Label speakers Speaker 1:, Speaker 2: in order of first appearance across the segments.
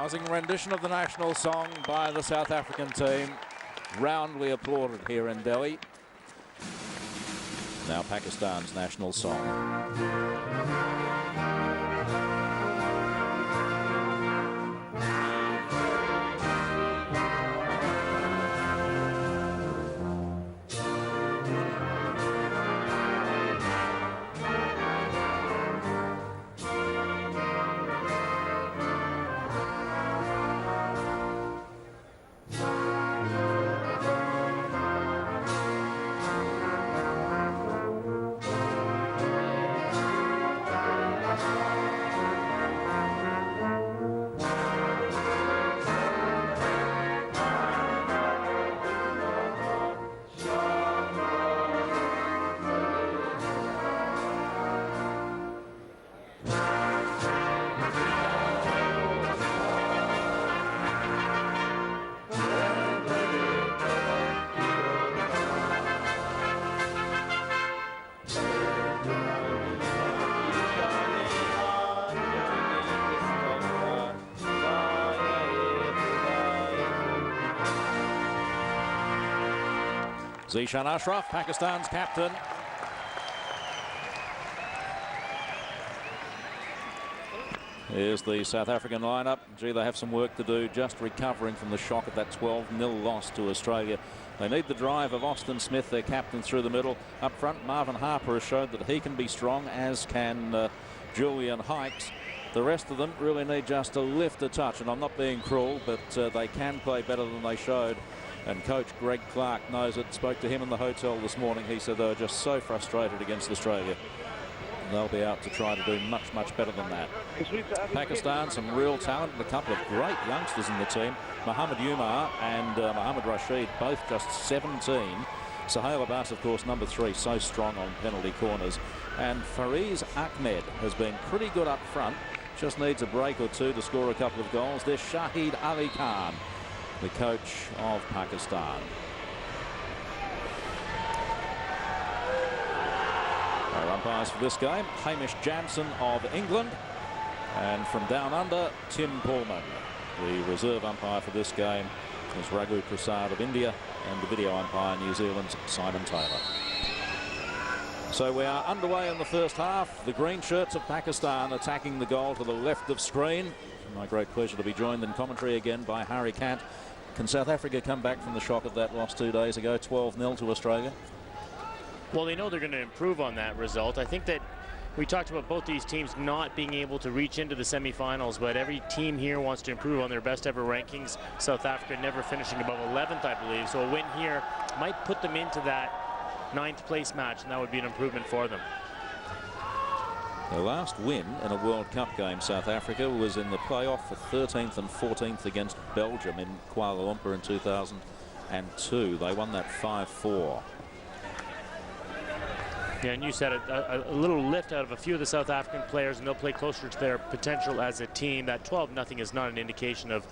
Speaker 1: Rousing rendition of the national song by the South African team. Roundly applauded here in Delhi. Now Pakistan's national song. Zishan Ashraf, Pakistan's captain. Here's the South African lineup. Gee, they have some work to do, just recovering from the shock of that 12-0 loss to Australia. They need the drive of Austin Smith, their captain, through the middle. Up front, Marvin Harper has showed that he can be strong, as can Julian Hykes. The rest of them really need just to lift a touch, and I'm not being cruel, but they can play better than they showed. And coach Greg Clark knows it. Spoke to him in the hotel this morning. He said they were just so frustrated against Australia. They'll be out to try to do much, much better than that. Pakistan, some real talent, and a couple of great youngsters in the team. Mohammad Umar and Mohammad Rashid, both just 17. Sohail Abbas, of course, number 3, so strong on penalty corners. And Fariz Ahmed has been pretty good up front. Just needs a break or two to score a couple of goals. There's Shahid Ali Khan, the coach of Pakistan. Our umpires for this game, Hamish Jansen of England, and from down under, Tim Pullman. The reserve umpire for this game is Raghu Prasad of India, and the video umpire, New Zealand's Simon Taylor. So we are underway in the first half. The green shirts of Pakistan attacking the goal to the left of screen. My great pleasure to be joined in commentary again by Harry Kant. Can South Africa come back from the shock of that loss 2 days ago, 12-0 to Australia?
Speaker 2: Well, they know they're going to improve on that result. I think that we talked about both these teams not being able to reach into the semifinals, but every team here wants to improve on their best ever rankings. South Africa never finishing above 11th, I believe. So a win here might put them into that 9th place match, and that would be an improvement for them.
Speaker 1: The last win in a World Cup game, South Africa, was in the playoff for 13th and 14th against Belgium in Kuala Lumpur in 2002. They won that 5-4.
Speaker 2: Yeah, and you said it, a little lift out of a few of the South African players, and they'll play closer to their potential as a team. That 12-0 is not an indication of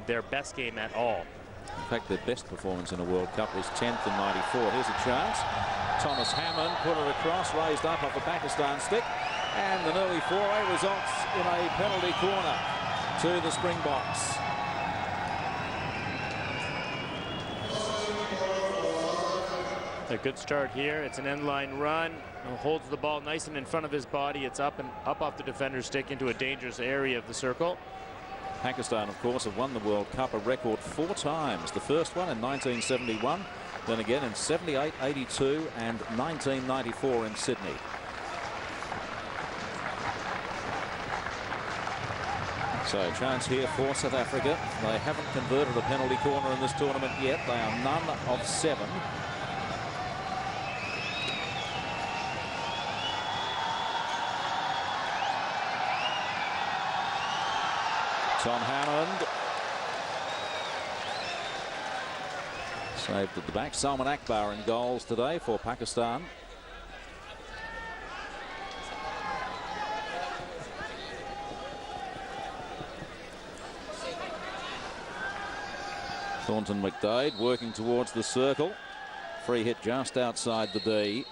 Speaker 2: their best game at all.
Speaker 1: In fact, their best performance in a World Cup was 10th in '94. Here's a chance. Thomas Hammond put it across, raised up off the Pakistan stick, and an early foray results in a penalty corner to the Springboks.
Speaker 2: A good start here. It's an end-line run. Holds the ball nice and in front of his body. It's up and up off the defender's stick into a dangerous area of the circle.
Speaker 1: Pakistan, of course, have won the World Cup a record 4 times. The first one in 1971, then again in 78, 82, and 1994 in Sydney. So a chance here for South Africa. They haven't converted a penalty corner in this tournament yet. They are none of 7. Tom Hammond saved at the back. Salman Akbar in goals today for Pakistan. Thornton McDade working towards the circle. Free hit just outside the D.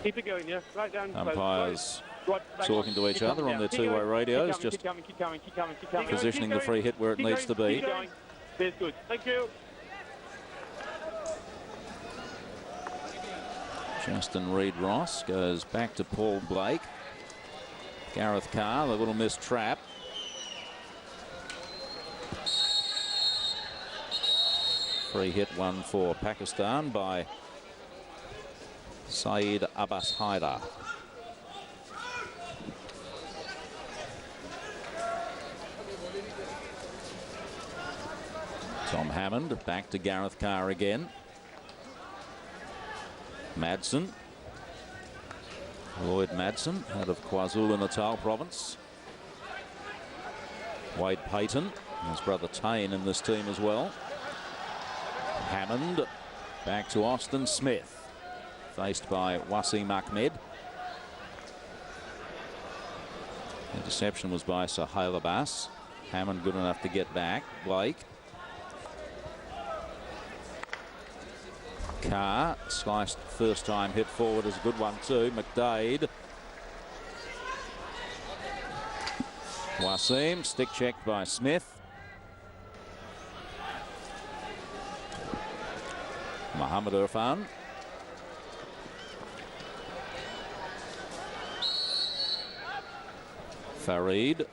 Speaker 3: Keep it going, yeah. Right down.
Speaker 1: Umpires
Speaker 3: Right,
Speaker 1: talking to each other on their two-way radios, just
Speaker 3: keep coming.
Speaker 1: positioning the free hit where it needs to be.
Speaker 3: That's good. Thank you.
Speaker 1: Justin Reid-Ross goes back to Paul Blake. Gareth Carr, the little missed trap. Free hit one for Pakistan by Saeed Abbas Haider. Tom Hammond back to Gareth Carr again. Madsen. Lloyd Madsen out of KwaZulu-Natal province. Wade Payton, his brother Tane in this team as well. Hammond back to Austin Smith, faced by Wasim Ahmed. Interception was by Sohail Abbas. Hammond good enough to get back. Blake. Carr, sliced first time hit forward is a good one too. McDade. Wasim, stick checked by Smith. Mohammed Irfan. Farid.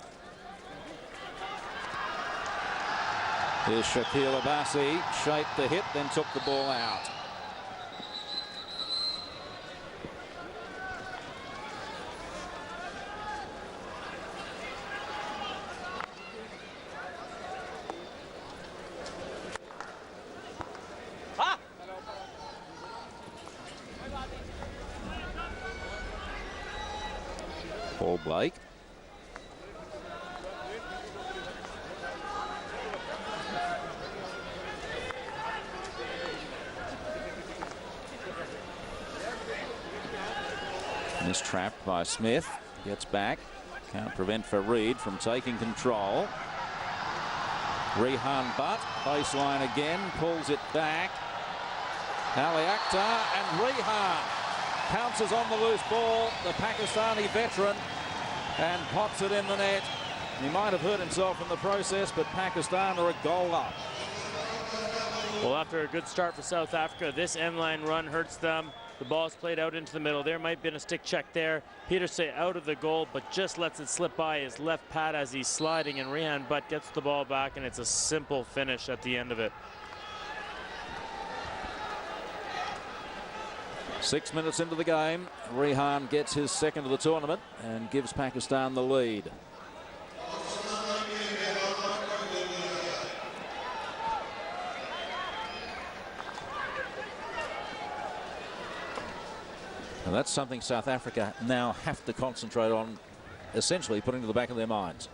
Speaker 1: Here's Shakil Abbasi, shaped the hit, then took the ball out. Paul Blake. Mistrapped by Smith. Gets back. Can't prevent Farid from taking control. Rehan Butt, baseline again, pulls it back. Ali Akhtar and Rehan pounces on the loose ball, the Pakistani veteran, and pops it in the net. He might have hurt himself in the process, but Pakistan are a goal up.
Speaker 2: Well, after a good start for South Africa, this end line run hurts them. The ball's played out into the middle. There might have been a stick check there. Peterse out of the goal, but just lets it slip by his left pad as he's sliding, and Rehan Butt gets the ball back, and it's a simple finish at the end of it.
Speaker 1: 6 minutes into the game, Rehan gets his second of the tournament and gives Pakistan the lead. And that's something South Africa now have to concentrate on, essentially putting to the back of their minds.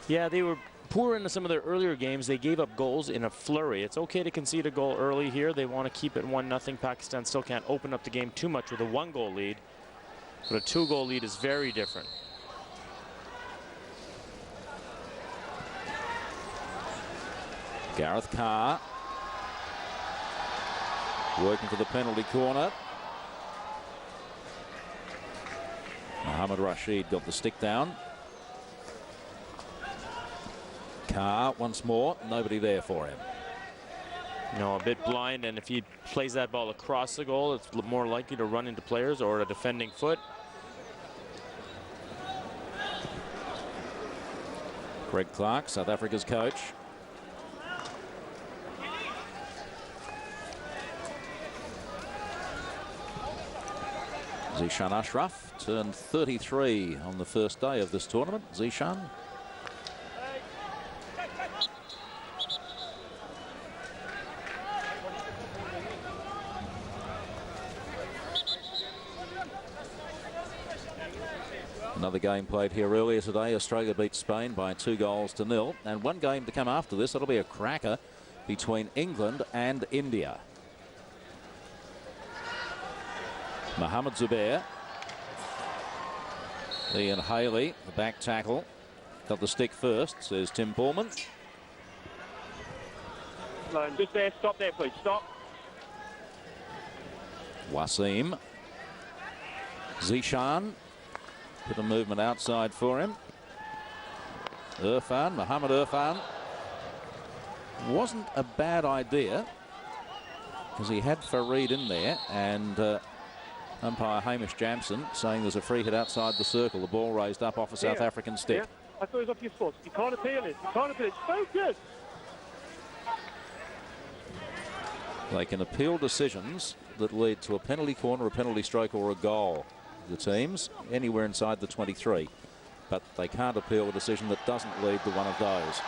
Speaker 2: Yeah, they were poor in some of their earlier games. They gave up goals in a flurry. It's okay to concede a goal early here. They want to keep it 1-0. Pakistan still can't open up the game too much with a 1-goal lead. But a 2-goal lead is very different.
Speaker 1: Gareth Carr working for the penalty corner. Mohammed Rashid got the stick down. Carr once more, nobody there for him.
Speaker 2: No, a bit blind, and if he plays that ball across the goal, it's more likely to run into players or a defending foot.
Speaker 1: Greg Clark, South Africa's coach. Zishan Ashraf turned 33 on the first day of this tournament. Zishan. Another game played here earlier today. Australia beat Spain by 2-0. And one game to come after this. That'll be a cracker between England and India. Mohammed Zubair. Ian Haley, the back tackle. Got the stick first, says Tim Pullman.
Speaker 3: Just there, stop there, please, stop.
Speaker 1: Wasim. Zishan. Bit of movement outside for him. Irfan, Mohamed Irfan. Wasn't a bad idea because he had Farid in there, and umpire Hamish Jamson saying there's a free hit outside the circle. The ball raised up off a South African stick.
Speaker 3: I thought it was off your foot. You can't appeal it. You can't appeal it. Focus!
Speaker 1: They can appeal decisions that lead to a penalty corner, a penalty stroke or a goal. The teams anywhere inside the 23. But they can't appeal a decision that doesn't lead to one of those.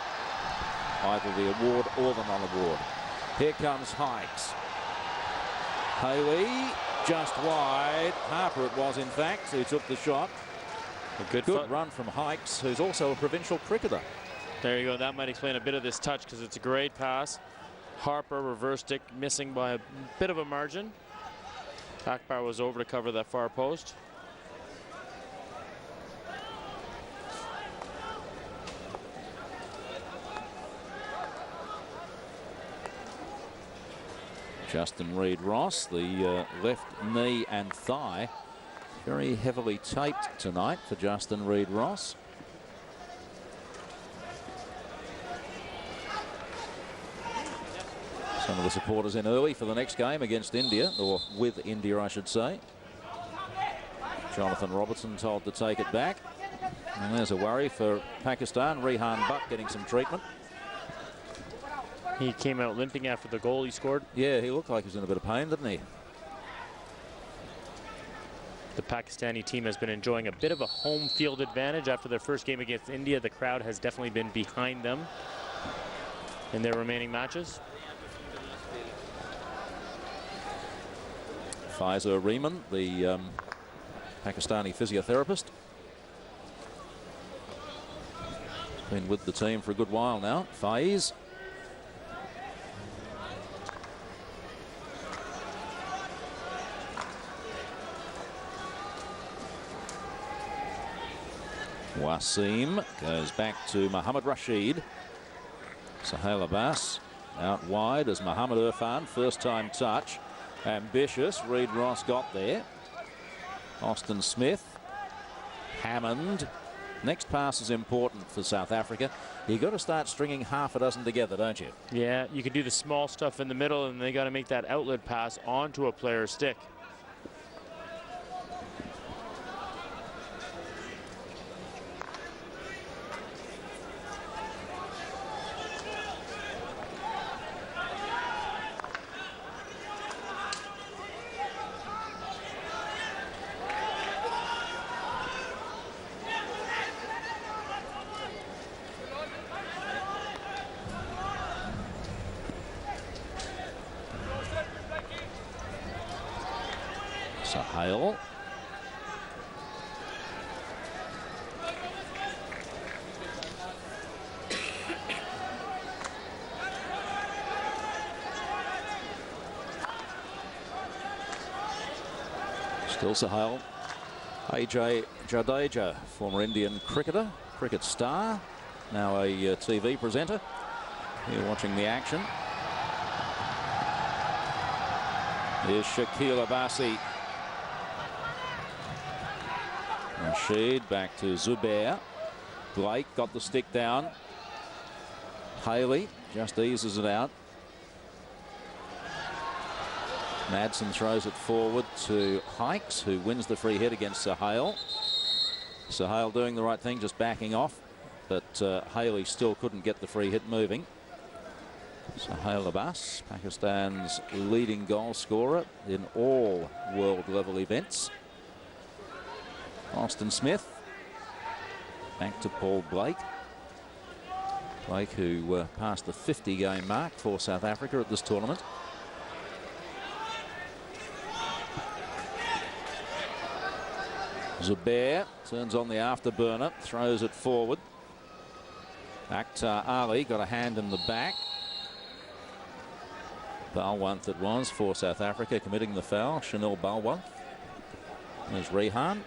Speaker 1: Either the award or the non-award. Here comes Hikes. Haley just wide. Harper it was, in fact, who took the shot.
Speaker 2: A good
Speaker 1: run from Hikes, who's also a provincial cricketer.
Speaker 2: There you go. That might explain a bit of this touch because it's a great pass. Harper reverse stick missing by a bit of a margin. Akbar was over to cover that far post.
Speaker 1: Justin Reid-Ross, the left knee and thigh, very heavily taped tonight for Justin Reid-Ross. Some of the supporters in early for the next game against India, or with India, I should say. Jonathan Robertson told to take it back. And there's a worry for Pakistan. Rehan Butt getting some treatment.
Speaker 2: He came out limping after the goal he scored.
Speaker 1: Yeah, he looked like he was in a bit of pain, didn't he?
Speaker 2: The Pakistani team has been enjoying a bit of a home field advantage after their first game against India. The crowd has definitely been behind them in their remaining matches.
Speaker 1: Faizur Rehman, the Pakistani physiotherapist. Been with the team for a good while now. Faiz. Wasim goes back to Mohammad Rashid. Sahel Abbas out wide as Mohamed Irfan. First time touch. Ambitious. Reid-Ross got there. Austin Smith. Hammond. Next pass is important for South Africa. You've got to start stringing half a dozen together, don't you?
Speaker 2: Yeah, you can do the small stuff in the middle, and they got to make that outlet pass onto a player's stick.
Speaker 1: Sahel. Still Sahel. AJ Jadeja, former Indian cricketer, cricket star, now a TV presenter. Here watching the action. Here's Shakil Abbasi. Rashid back to Zubair. Blake got the stick down. Haley just eases it out. Madsen throws it forward to Hikes, who wins the free hit against Sahel. Sahel doing the right thing, just backing off, but Haley still couldn't get the free hit moving. Sahel Abbas, Pakistan's leading goal scorer in all world level events. Austin Smith. Back to Paul Blake. Blake, who passed the 50-game mark for South Africa at this tournament. Zubair turns on the afterburner, throws it forward. Akhtar Ali got a hand in the back. Balwant it was for South Africa, committing the foul. Shanil Balwant. There's Rehan.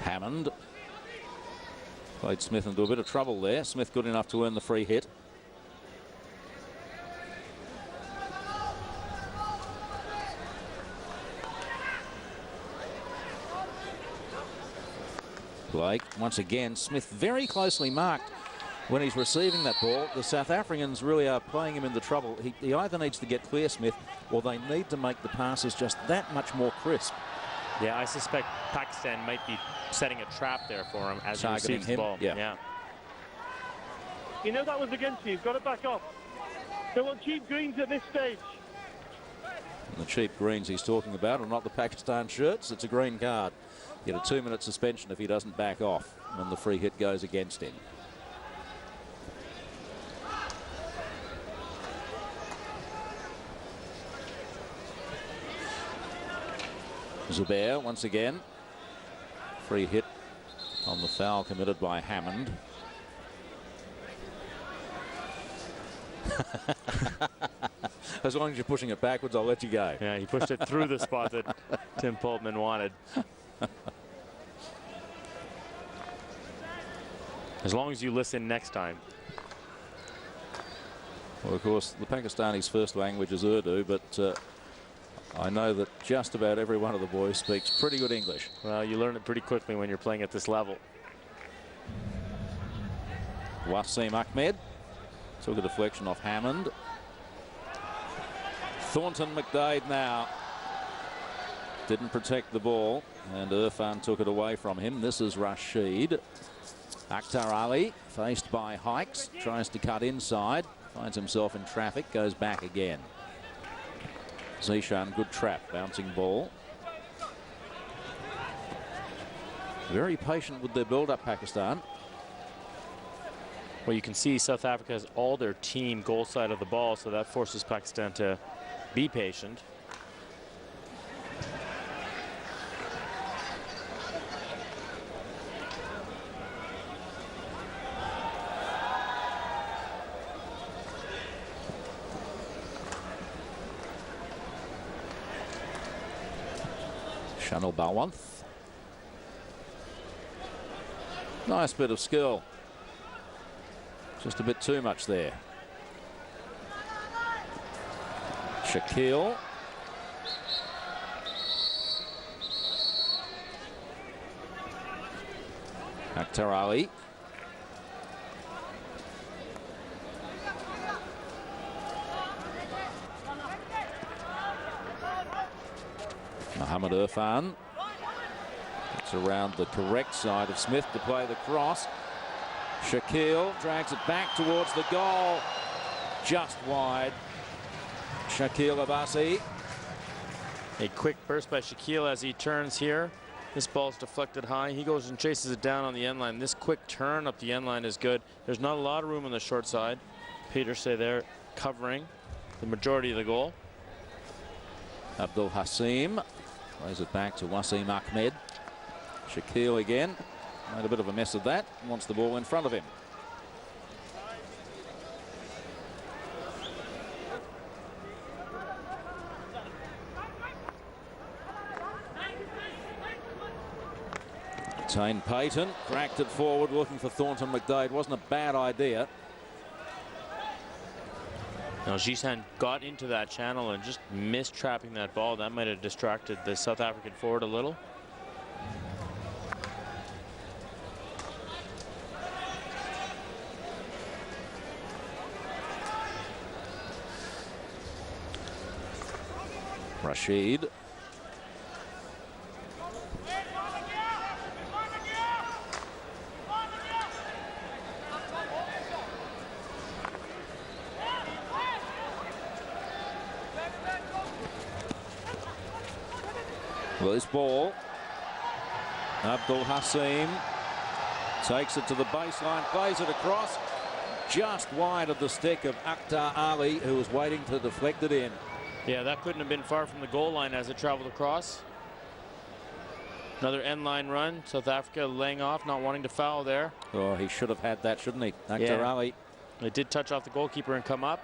Speaker 1: Hammond played Smith into a bit of trouble there. Smith good enough to earn the free hit. Blake, once again, Smith very closely marked when he's receiving that ball. The South Africans really are playing him into trouble. He either needs to get clear, Smith, or they need to make the passes just that much more crisp.
Speaker 2: Yeah, I suspect Pakistan might be setting a trap there for him as he
Speaker 1: Targeting
Speaker 2: receives the
Speaker 1: him,
Speaker 2: ball.
Speaker 1: yeah.
Speaker 3: You know that was against you. You've got to back off. They want cheap greens at this stage.
Speaker 1: And the cheap greens he's talking about are not the Pakistan shirts. It's a green card. Get a 2-minute suspension if he doesn't back off when the free hit goes against him. Zubair once again. Free hit on the foul committed by Hammond. As long as you're pushing it backwards, I'll let you go.
Speaker 2: Yeah, he pushed it through the spot that Tim Poltman wanted. As long as you listen next time.
Speaker 1: Well, of course, the Pakistanis' first language is Urdu, but I know that just about every one of the boys speaks pretty good English.
Speaker 2: Well, you learn it pretty quickly when you're playing at this level.
Speaker 1: Wasim Ahmed took a deflection off Hammond. Thornton McDade now didn't protect the ball, and Irfan took it away from him. This is Rashid. Akhtar Ali, faced by Hikes, tries to cut inside, finds himself in traffic, goes back again. Zishan, good trap, bouncing ball. Very patient with their build-up, Pakistan.
Speaker 2: Well, you can see South Africa has all their team goal side of the ball, so that forces Pakistan to be patient.
Speaker 1: Shanil Balwanth. Nice bit of skill. Just a bit too much there. Shakil. Akhtar Ali. Mohamed Irfan. It's around the correct side of Smith to play the cross. Shakil drags it back towards the goal. Just wide. Shakil Abbasi.
Speaker 2: A quick burst by Shakil as he turns here. This ball's deflected high. He goes and chases it down on the end line. This quick turn up the end line is good. There's not a lot of room on the short side. Pieterse there covering the majority of the goal.
Speaker 1: Abdul Hasim plays it back to Wasim Ahmed. Shakil again. Made a bit of a mess of that. Wants the ball in front of him. Tane Payton cracked it forward, looking for Thornton McDade. Wasn't a bad idea.
Speaker 2: Now Zishan got into that channel and just missed trapping that ball. That might have distracted the South African forward a little.
Speaker 1: Rashid. Well, this ball, Abdul Hasim takes it to the baseline, plays it across, just wide of the stick of Akhtar Ali, who was waiting to deflect it in.
Speaker 2: Yeah, that couldn't have been far from the goal line as it traveled across. Another end line run. South Africa laying off, not wanting to foul there.
Speaker 1: Oh, he should have had that, shouldn't he? Akhtar Ali.
Speaker 2: It did touch off the goalkeeper and come up.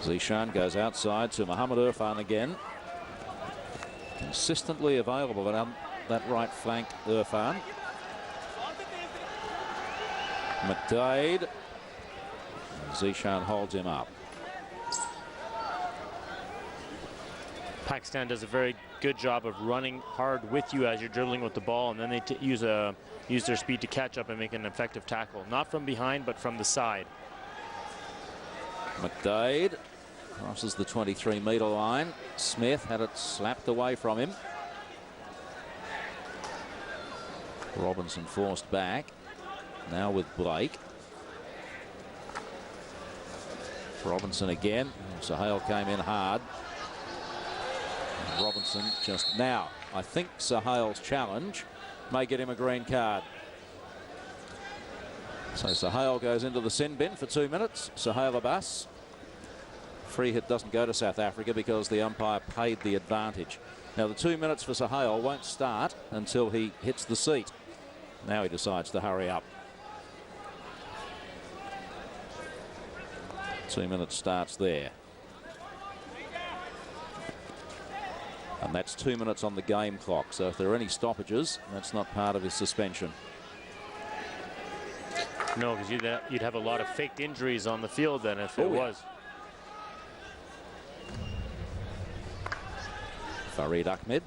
Speaker 1: Zishan goes outside to Mohamed Irfan again. Consistently available on that right flank, Irfan. McDade. Zishan holds him up.
Speaker 2: Pakistan does a very good job of running hard with you as you're dribbling with the ball, and then they use their speed to catch up and make an effective tackle. Not from behind, but from the side.
Speaker 1: McDade crosses the 23-metre line. Smith had it slapped away from him. Robinson forced back. Now with Blake. Robinson again. Sahel came in hard. Robinson just now. I think Sahel's challenge may get him a green card. So Sahel goes into the sin bin for 2 minutes. Sahel Abbas. Free hit doesn't go to South Africa because the umpire paid the advantage. Now the 2 minutes for Sahel won't start until he hits the seat. Now he decides to hurry up. 2 minutes starts there. And that's 2 minutes on the game clock. So if there are any stoppages, that's not part of his suspension.
Speaker 2: No, because you'd have a lot of faked injuries on the field then if it was.
Speaker 1: Farid Ahmed.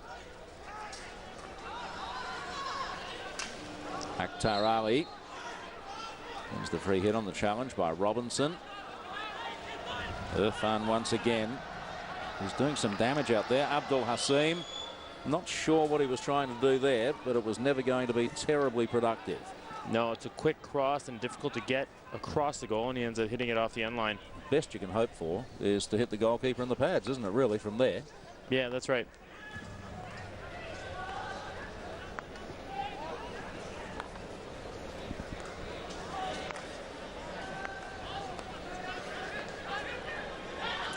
Speaker 1: Akhtar Ali. There's the free hit on the challenge by Robinson. Irfan once again. He's doing some damage out there. Abdul Hasim. Not sure what he was trying to do there, but it was never going to be terribly productive.
Speaker 2: No, it's a quick cross and difficult to get across the goal, and he ends up hitting it off the end line.
Speaker 1: Best you can hope for is to hit the goalkeeper in the pads, isn't it, really, from there?
Speaker 2: Yeah, that's right.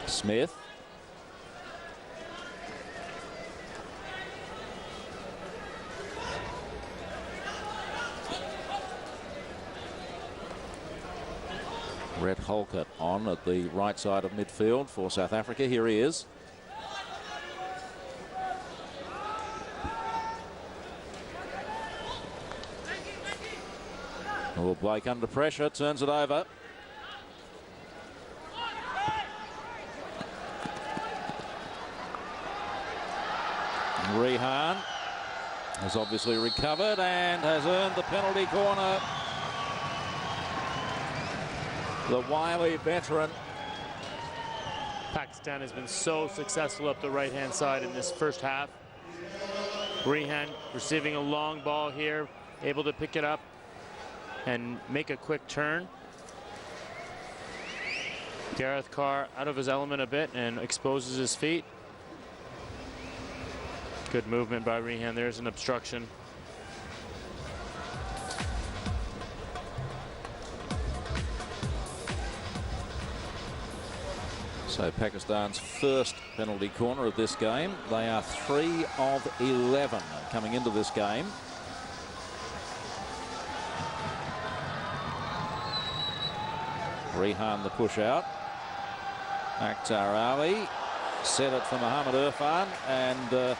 Speaker 1: Smith. Red Holkett on at the right side of midfield for South Africa. Here he is. Oh, Blake under pressure, turns it over. Rehan has obviously recovered and has earned the penalty corner. The wily veteran.
Speaker 2: Pakistan has been so successful up the right-hand side in this first half. Rehan receiving a long ball here, able to pick it up and make a quick turn. Gareth Carr out of his element a bit and exposes his feet. Good movement by Rehan. There's an obstruction.
Speaker 1: So Pakistan's first penalty corner of this game. They are 3 of 11 coming into this game. Rehan the push out. Akhtar Ali set it for Mohamed Irfan, and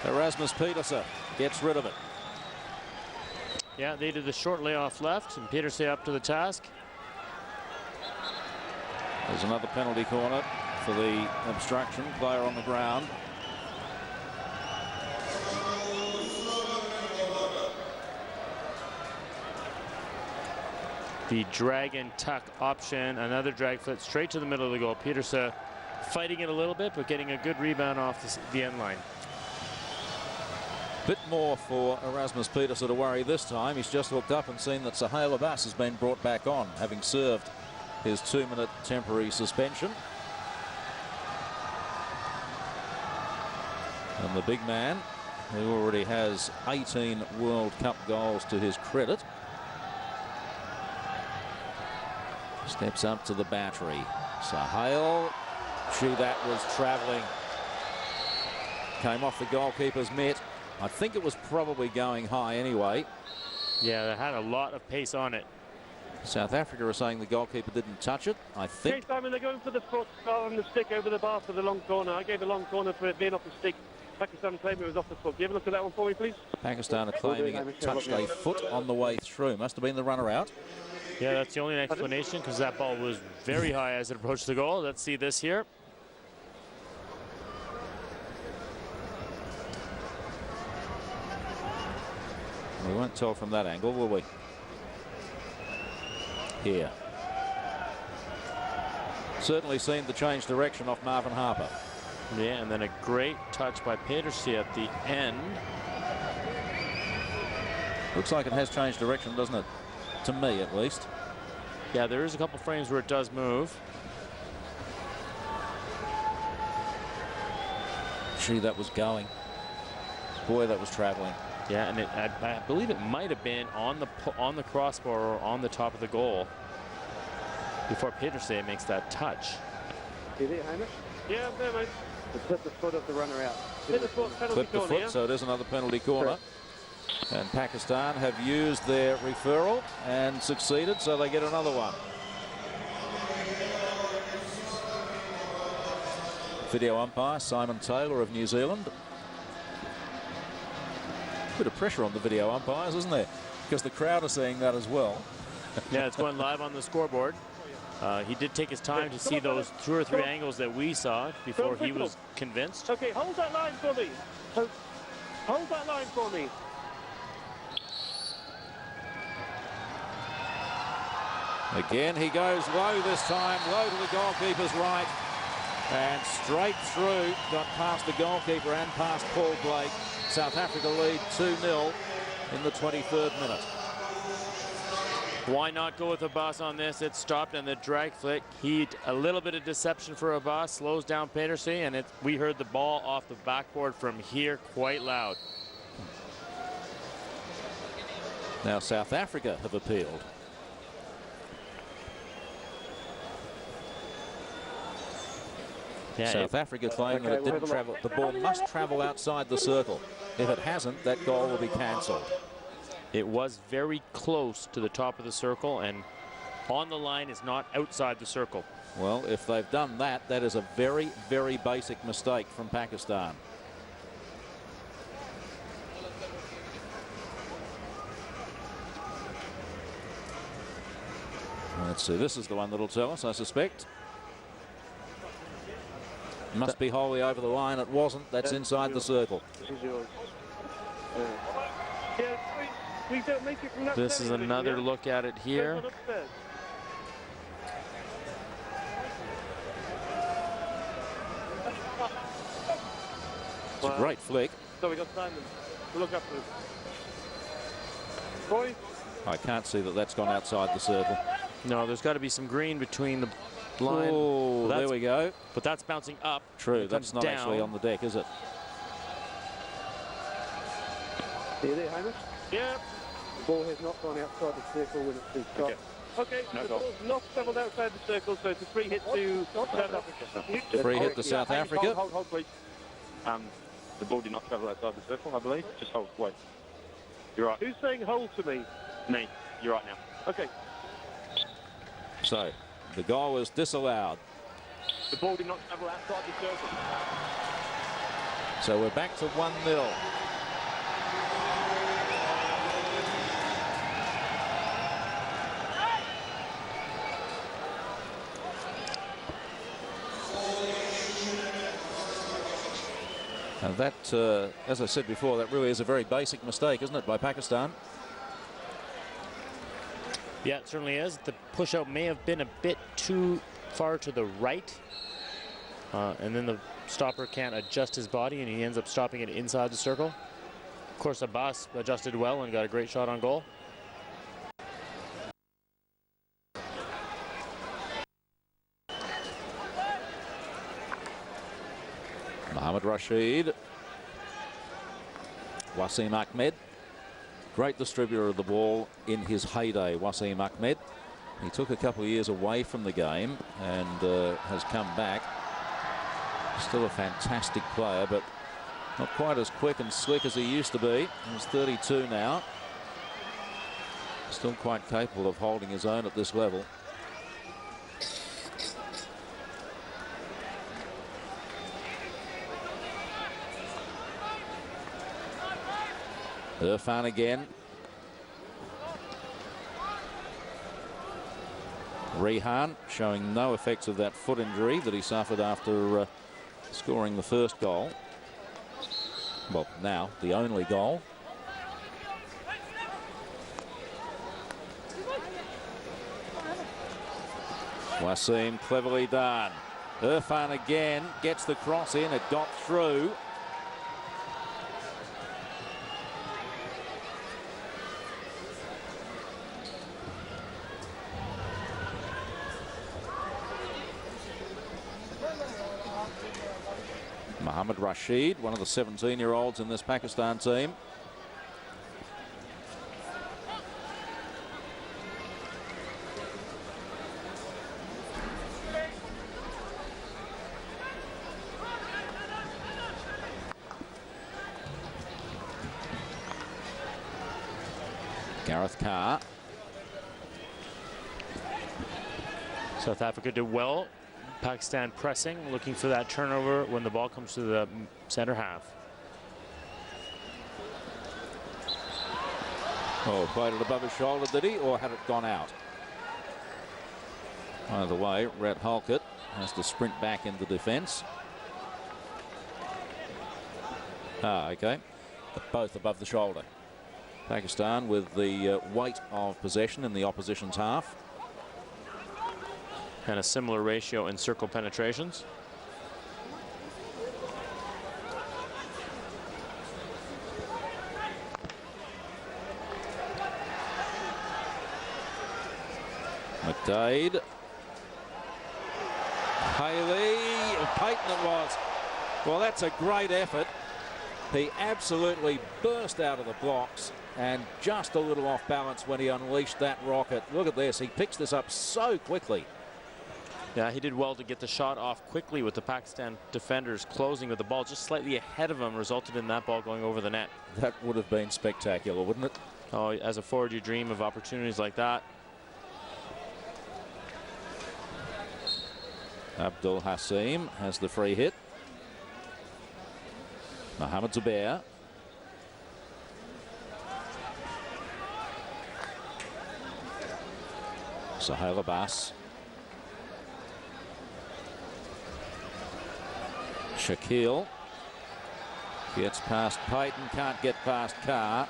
Speaker 1: Erasmus Petersen gets rid of it.
Speaker 2: Yeah, they did the short layoff left, and Petersen up to the task.
Speaker 1: There's another penalty corner for the obstruction. Player on the ground.
Speaker 2: The drag and tuck option, another drag foot straight to the middle of the goal. Petersen fighting it a little bit, but getting a good rebound off the end line.
Speaker 1: Bit more for Erasmus Petersen to worry this time. He's just looked up and seen that Sahel Abbas has been brought back on, having served his 2-minute temporary suspension. And the big man, who already has 18 World Cup goals to his credit, steps up to the battery. Sahel, that was travelling. Came off the goalkeeper's mitt. I think it was probably going high anyway.
Speaker 2: Yeah, they had a lot of pace on it.
Speaker 1: South Africa are saying the goalkeeper didn't touch it. I think.
Speaker 3: Okay, Simon, they're going for the foot on the stick over the bar for the long corner. I gave a long corner for it being off the stick. Pakistan claimed it was off the foot. Give you a look at that one for me, please.
Speaker 1: Pakistan are claiming it touched a foot on the way through. Must have been the runner out.
Speaker 2: Yeah, that's the only explanation, because that ball was very high as it approached the goal. Let's see this here.
Speaker 1: We won't tell from that angle, will we? Here. Certainly seemed to change direction off Marvin Harper.
Speaker 2: Yeah, and then a great touch by Peterse at the end.
Speaker 1: Looks like it has changed direction, doesn't it? To me, at least.
Speaker 2: Yeah, there is a couple frames where it does move.
Speaker 1: Gee, that was going. Boy, that was traveling.
Speaker 2: Yeah, and I believe it might have been on the crossbar or on the top of the goal before Peterse makes that touch.
Speaker 3: You there, Hamish? Yeah, I'm there, mate. Clip the foot of the runner out. Clip the foot, penalty
Speaker 1: Clip the
Speaker 3: corner,
Speaker 1: foot,
Speaker 3: yeah?
Speaker 1: so it is another penalty corner.
Speaker 3: Correct.
Speaker 1: And Pakistan have used their referral and succeeded, so they get another one. Video umpire Simon Taylor of New Zealand. Bit of pressure on the video umpires, isn't there? Because the crowd are seeing that as well.
Speaker 2: Yeah, it's going live on the scoreboard. He did take his time to see those 2 or 3 angles that we saw before he was convinced.
Speaker 3: Okay, hold that line for me. Hold that line for me.
Speaker 1: Again, he goes low this time, low to the goalkeeper's right. And straight through, got past the goalkeeper and past Paul Blake. South Africa lead 2-0 in the 23rd minute.
Speaker 2: Why not go with Abbas on this? It stopped, and the drag flick. A little bit of deception for Abbas, slows down Peterse, and we heard the ball off the backboard from here quite loud.
Speaker 1: Now South Africa have appealed.
Speaker 2: Yeah,
Speaker 1: South Africa claim that it didn't travel. The ball must travel outside the circle. If it hasn't, that goal will be cancelled.
Speaker 2: it was very close to the top of the circle, and on the line is not outside the circle.
Speaker 1: Well, if they've done that, that is a very, very basic mistake from Pakistan. Let's see, this is the one that'll tell us, I suspect. Must be wholly over the line. It wasn't. That's inside the circle.
Speaker 3: This is yours. Yeah, we don't make it from that.
Speaker 2: This is another look at it here.
Speaker 1: It's a great flick.
Speaker 3: So we got Simon. We'll look up to him. Boys.
Speaker 1: I can't see that that's gone outside the circle.
Speaker 2: No, there's got to be some green between the line.
Speaker 1: Oh,
Speaker 2: well,
Speaker 1: there we go.
Speaker 2: But that's bouncing up.
Speaker 1: True, that's not
Speaker 2: down.
Speaker 1: actually on the deck, is it?
Speaker 3: Are you there, Hamish? Yeah. The ball has not gone outside the circle when it's been stopped. Okay, no the ball's not travelled outside the circle, so it's a free hit to South Africa.
Speaker 1: Free hit to South Africa.
Speaker 3: Hold, please.
Speaker 4: The ball did not travel outside the circle, I believe. Just hold, wait. You're right.
Speaker 3: Who's saying hold to me?
Speaker 4: Me. You're right now.
Speaker 3: Okay.
Speaker 1: So, the goal was disallowed.
Speaker 4: The ball did not travel outside the circle.
Speaker 1: So we're back to 1-0. And that, as I said before, that really is a very basic mistake, isn't it, by Pakistan?
Speaker 2: Yeah, it certainly is. The push-out may have been a bit too far to the right. And then the stopper can't adjust his body, and he ends up stopping it inside the circle. Of course, Abbas adjusted well and got a great shot on goal.
Speaker 1: Mohamed Rashid. Wasim Ahmed. Great distributor of the ball in his heyday, Wasim Ahmed. He took a couple of years away from the game and has come back. Still a fantastic player, but not quite as quick and slick as he used to be. He's 32 now. Still quite capable of holding his own at this level. Irfan again. Rehan showing no effects of that foot injury that he suffered after scoring the first goal. Well, now the only goal. Wasim cleverly done. Irfan again gets the cross in. It got through. Mohammad Rashid, one of the 17-year-olds in this Pakistan team. Gareth Carr.
Speaker 2: South Africa did well. Pakistan pressing, looking for that turnover when the ball comes to the center half.
Speaker 1: Oh, played it above his shoulder, did he? Or had it gone out? Either way, Rhett Halkett has to sprint back into defence. Ah, okay. Both above the shoulder. Pakistan with the weight of possession in the opposition's half.
Speaker 2: And a similar ratio in circle penetrations.
Speaker 1: McDade. Haley. Payton it was. Well, that's a great effort. He absolutely burst out of the blocks and just a little off balance when he unleashed that rocket. Look at this. He picks this up so quickly.
Speaker 2: Yeah, he did well to get the shot off quickly with the Pakistan defenders closing with the ball just slightly ahead of him, resulted in that ball going over the net.
Speaker 1: That would have been spectacular, wouldn't it?
Speaker 2: Oh, as a forward, you dream of opportunities like that.
Speaker 1: Abdul Hasim has the free hit. Mohamed Zubair. Sohail Abbas. Shaquille gets past Payton, can't get past Carr.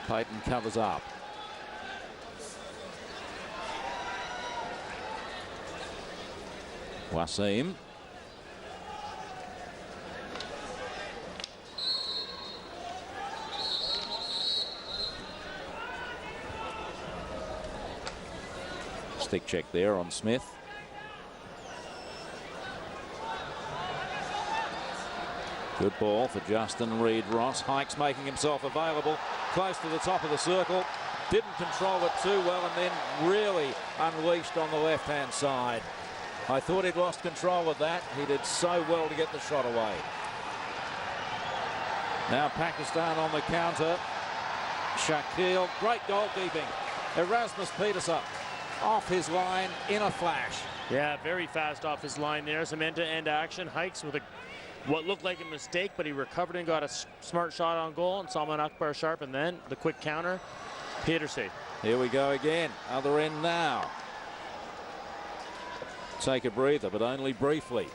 Speaker 1: Payton covers up. Wasim. Stick check there on Smith. Good ball for Justin Reid-Ross. Hykes making himself available close to the top of the circle. Didn't control it too well and then really unleashed on the left-hand side. I thought he'd lost control of that. He did so well to get the shot away. Now Pakistan on the counter. Shakil, great goalkeeping. Erasmus Peterson off his line in a flash.
Speaker 2: Yeah, very fast off his line there. Some end-to-end action. Hykes with what looked like a mistake, but he recovered and got a smart shot on goal. And Salman Akbar sharp, and then the quick counter. Peterson.
Speaker 1: Here we go again. Other end now. Take a breather, but only briefly.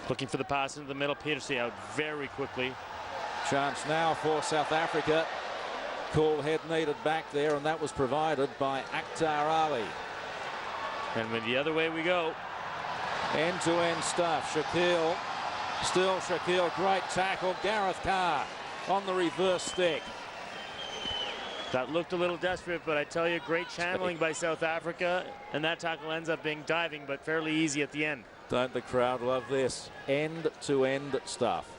Speaker 2: Looking for the pass into the middle. Peterson out very quickly.
Speaker 1: Chance now for South Africa. Cool head needed back there, and that was provided by Akhtar Ali.
Speaker 2: And with the other way we go.
Speaker 1: End-to-end stuff. Shakil. Still Shakil. Great tackle. Gareth Carr on the reverse stick.
Speaker 2: That looked a little desperate, but I tell you, great channeling by South Africa. And that tackle ends up being diving, but fairly easy at the end.
Speaker 1: Don't the crowd love this? End-to-end stuff.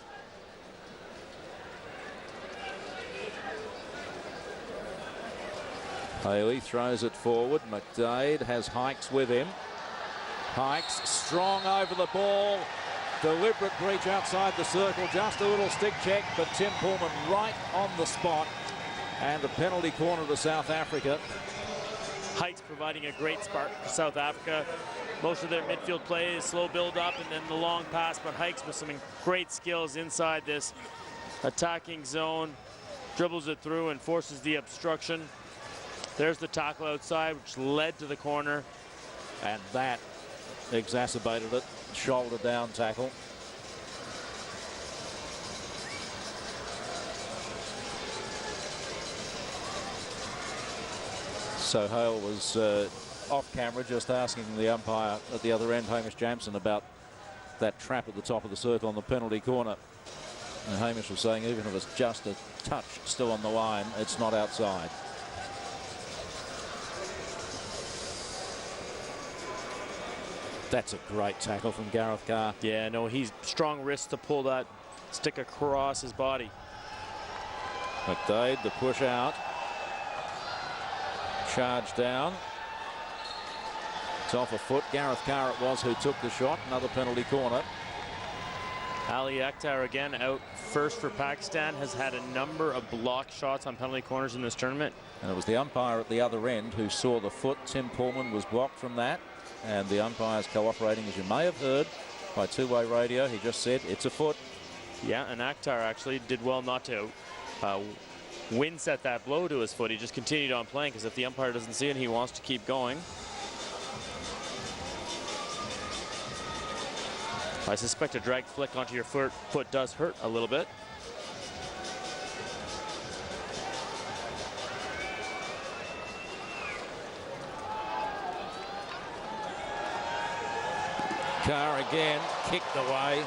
Speaker 1: Haley throws it forward. McDade has Hykes with him. Hykes strong over the ball. Deliberate breach outside the circle. Just a little stick check, but Tim Pullman right on the spot. And a penalty corner to South Africa.
Speaker 2: Hykes providing a great spark for South Africa. Most of their midfield play is slow build up and then the long pass, but Hykes with some great skills inside this attacking zone. Dribbles it through and forces the obstruction. There's the tackle outside, which led to the corner.
Speaker 1: And that exacerbated it. Shoulder down tackle. So Hale was off camera just asking the umpire at the other end, Hamish Jamson, about that trap at the top of the circle on the penalty corner. And Hamish was saying even if it's just a touch still on the line, it's not outside. That's a great tackle from Gareth Carr.
Speaker 2: Yeah, no, he's strong wrist to pull that stick across his body.
Speaker 1: McDade, the push out. Charge down. It's off a foot. Gareth Carr it was who took the shot. Another penalty corner.
Speaker 2: Ali Akhtar again out first for Pakistan. Has had a number of block shots on penalty corners in this tournament.
Speaker 1: And it was the umpire at the other end who saw the foot. Tim Pullman was blocked from that. And the umpire's cooperating, as you may have heard, by two-way radio. He just said it's a foot.
Speaker 2: Yeah, and Akhtar actually did well not to wind set that blow to his foot. He just continued on playing because if the umpire doesn't see it, he wants to keep going. I suspect a drag flick onto your foot does hurt a little bit.
Speaker 1: Carr again kicked away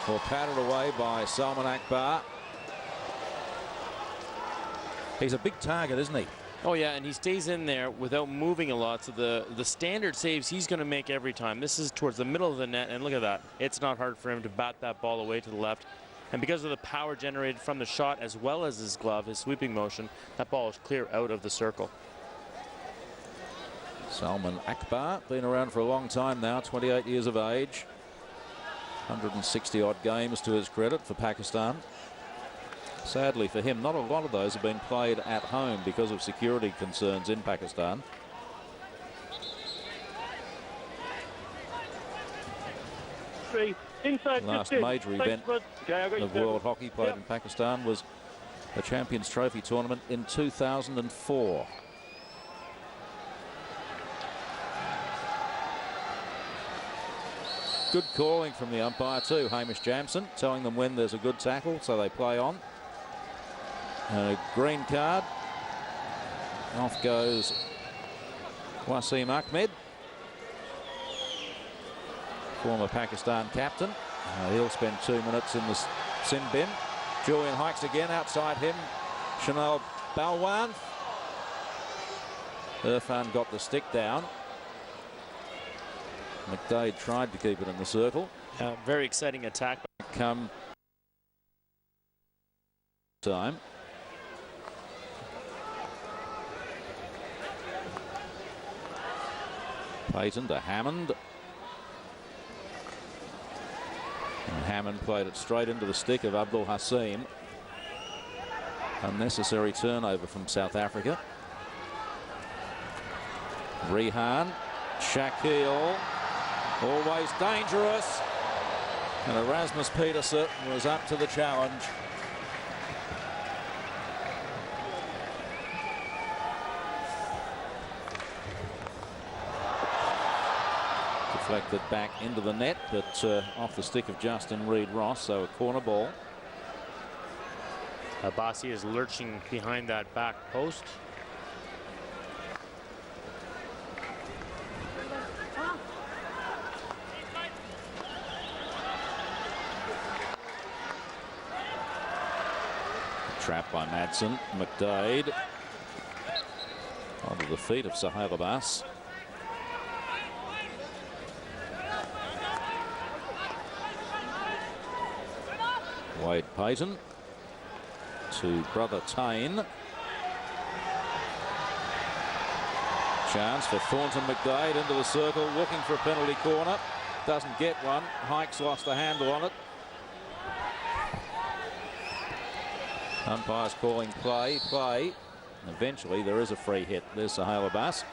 Speaker 1: or patted away by Salman Akbar. He's a big target, isn't he?
Speaker 2: Oh yeah, and he stays in there without moving a lot, so the standard saves he's going to make every time. This is towards the middle of the net, and look at that. It's not hard for him to bat that ball away to the left. And because of the power generated from the shot as well as his glove, his sweeping motion, that ball is clear out of the circle.
Speaker 1: Salman Akbar, been around for a long time now, 28 years of age. 160 odd games to his credit for Pakistan. Sadly for him, not a lot of those have been played at home because of security concerns in Pakistan. Last major event of World Hockey played in Pakistan was the Champions Trophy tournament in 2004. Good calling from the umpire too, Hamish Jamson, telling them when there's a good tackle, so they play on. And a green card. Off goes Wasim Ahmed, former Pakistan captain. He'll spend 2 minutes in the sin bin. Julian Hikes again outside him. Chanel Balwan. Irfan got the stick down. McDade tried to keep it in the circle.
Speaker 2: Very exciting attack.
Speaker 1: Come time. Payton to Hammond. And Hammond played it straight into the stick of Abdul Hasim. Unnecessary turnover from South Africa. Rehan. Shaquille. Always dangerous. And Erasmus Peterson was up to the challenge. Deflected back into the net, but off the stick of Justin Reid-Ross, so a corner ball.
Speaker 2: Abbasi is lurching behind that back post.
Speaker 1: Trap by Madsen. McDade onto the feet of Sohail Abbas. Wade Payton to brother Taine. Chance for Thornton McDade into the circle, looking for a penalty corner. Doesn't get one. Hikes lost the handle on it. Umpire's calling play. Eventually there is a free hit. There's Sohail Abbas.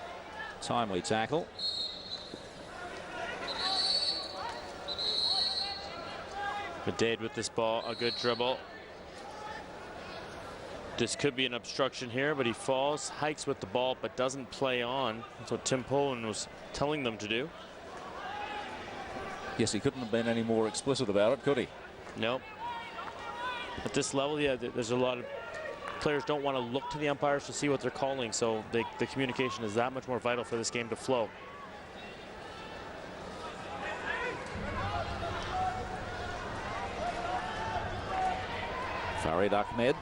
Speaker 1: Timely tackle.
Speaker 2: McDade with this ball, a good dribble. This could be an obstruction here, but he falls, hikes with the ball, but doesn't play on. That's what Tim Poland was telling them to do.
Speaker 1: Yes, he couldn't have been any more explicit about it, could he?
Speaker 2: Nope. At this level, yeah, there's a lot of players don't want to look to the umpires to see what they're calling, so the communication is that much more vital for this game to flow.
Speaker 1: Farid Ahmed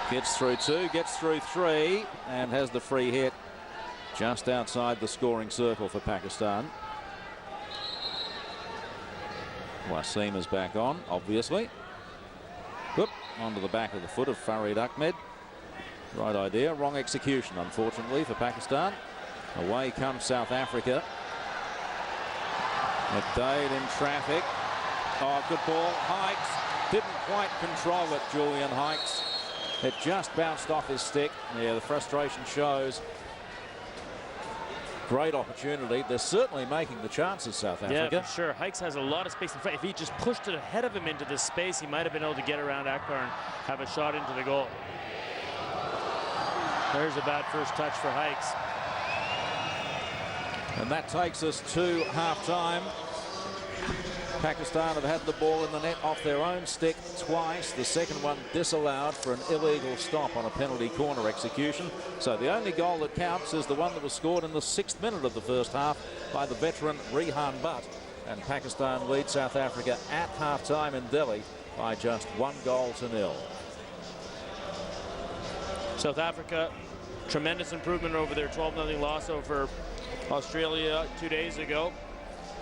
Speaker 1: gets through 2, gets through 3, and has the free hit just outside the scoring circle for Pakistan. Wasim is back on, obviously. Whoop, onto the back of the foot of Farid Ahmed. Right idea, wrong execution, unfortunately, for Pakistan. Away comes South Africa. McDade in traffic. Oh, good ball. Hikes didn't quite control it, Julian Hikes. It just bounced off his stick. Yeah, the frustration shows. Great opportunity. They're certainly making the chances, South Africa.
Speaker 2: Yeah, for sure. Hikes has a lot of space in front. If he just pushed it ahead of him into this space, he might have been able to get around Akbar and have a shot into the goal. There's a bad first touch for Hikes.
Speaker 1: And that takes us to half-time. Pakistan have had the ball in the net off their own stick twice. The second one disallowed for an illegal stop on a penalty corner execution. So the only goal that counts is the one that was scored in the 6th minute of the first half by the veteran Rehan Butt. And Pakistan lead South Africa at half-time in Delhi by just 1-0.
Speaker 2: South Africa, tremendous improvement over their 12-0 loss over Australia 2 days ago.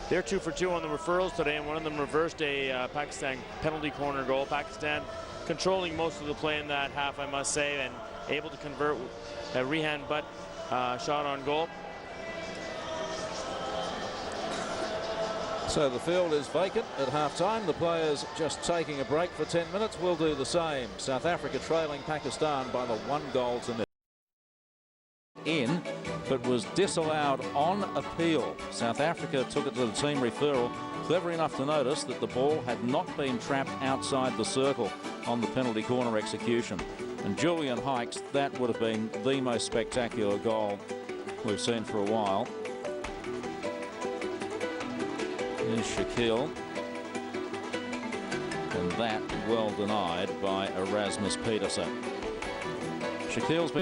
Speaker 2: They're 2 for 2 on the referrals today, and one of them reversed a Pakistan penalty corner goal. Pakistan controlling most of the play in that half, I must say, and able to convert a Rehan Butt shot on goal.
Speaker 1: So the field is vacant at half-time. The players just taking a break for 10 minutes. We'll do the same. South Africa trailing Pakistan by the 1-0. In, but was disallowed on appeal. South Africa took it to the team referral. Clever enough to notice that the ball had not been trapped outside the circle on the penalty corner execution. And Julian Hikes, that would have been the most spectacular goal we've seen for a while. Here's Shaquille. And that well denied by Erasmus Peterson. Shaquille's been